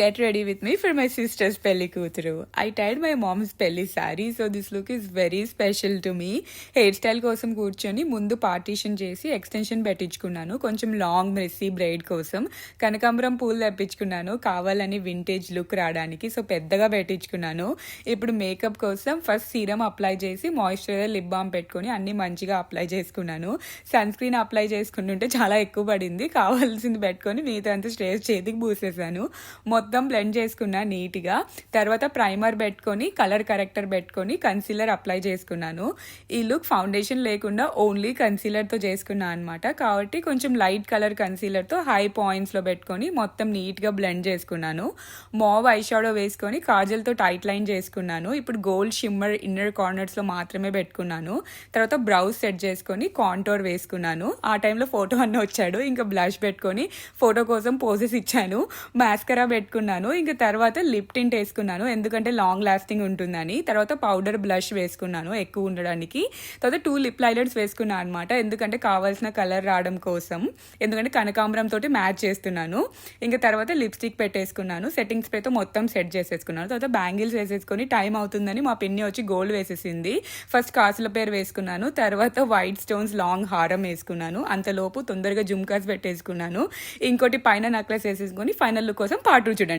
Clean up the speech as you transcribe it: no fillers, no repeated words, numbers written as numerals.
Get ready with me for my sister's pelli కూతురు. I tied my mom's pelli saree, so this look is very special to me. Hair style కోసం కూర్చొని ముందు partition చేసి extension పెట్టించుకున్నాను, కొంచెం long messy braid కోసం. కనకాంబరం పూలు తెప్పించుకున్నాను కావాలని వింటేజ్ లుక్ రావడానికి, సో పెద్దగా పెట్టించుకున్నాను. ఇప్పుడు మేకప్ కోసం ఫస్ట్ సీరం అప్లై చేసి మాయిశ్చరైజర్ లిప్ బామ్ పెట్టుకొని అన్ని మంచిగా అప్లై చేసుకున్నాను. సన్ స్క్రీన్ అప్లై చేసుకుంటుంటే చాలా ఎక్కువ పడింది, కావాల్సింది పెట్టుకొని మిగతా అంతా స్ట్రేస్ చేతికి పూసేసాను. మొత్తం బ్లెండ్ చేసుకున్నా నీట్గా. తర్వాత ప్రైమర్ పెట్టుకొని కలర్ కరెక్టర్ పెట్టుకొని కన్సీలర్ అప్లై చేసుకున్నాను. ఈ లుక్ ఫౌండేషన్ లేకుండా ఓన్లీ కన్సీలర్తో చేసుకున్నా అనమాట, కాబట్టి కొంచెం లైట్ కలర్ కన్సీలర్తో హై పాయింట్స్లో పెట్టుకొని మొత్తం నీట్గా బ్లెండ్ చేసుకున్నాను. మావ్ ఐ షాడో వేసుకొని కాజల్తో టైట్ లైన్ చేసుకున్నాను. ఇప్పుడు గోల్డ్ షిమ్మర్ ఇన్నర్ కార్నర్స్లో మాత్రమే పెట్టుకున్నాను. తర్వాత బ్రౌజ్ సెట్ చేసుకొని కాంటోర్ వేసుకున్నాను. ఆ టైంలో ఫోటో అన్న వచ్చాడు, ఇంకా బ్లష్ పెట్టుకొని ఫోటో కోసం పోజెస్ ఇచ్చాను. మాస్కరా పెట్టుకున్నాను. ఇంకా తర్వాత లిప్ టింట్ వేసుకున్నాను, ఎందుకంటే లాంగ్ లాస్టింగ్ ఉంటుందని. తర్వాత పౌడర్ బ్లష్ వేసుకున్నాను ఎక్కువ ఉండడానికి. తర్వాత 2 లిప్ లైనర్స్ వేసుకున్నాను అనమాట, ఎందుకంటే కావాల్సిన కలర్ రావడం కోసం, ఎందుకంటే కనకాంబరం తోటి మ్యాచ్ చేస్తున్నాను. ఇంకా తర్వాత లిప్స్టిక్ పెట్టేసుకున్నాను, సెట్టింగ్ స్ప్రేతో మొత్తం సెట్ చేసేసుకున్నాను. తర్వాత బ్యాంగిల్స్ వేసేసుకొని టైం అవుతుందని మా పిన్ని వచ్చి గోల్డ్ వేసేసింది. ఫస్ట్ కాసుల పేరు వేసుకున్నాను, తర్వాత వైట్ స్టోన్స్ లాంగ్ హారం వేసుకున్నాను. అంతలోపు తొందరగా జుమ్కాస్ పెట్టేసుకున్నాను. ఇంకోటి పైన నెక్లెస్ వేసేసుకొని ఫైనల్ లుక్ కోసం పార్ట్ 2 చూడండి.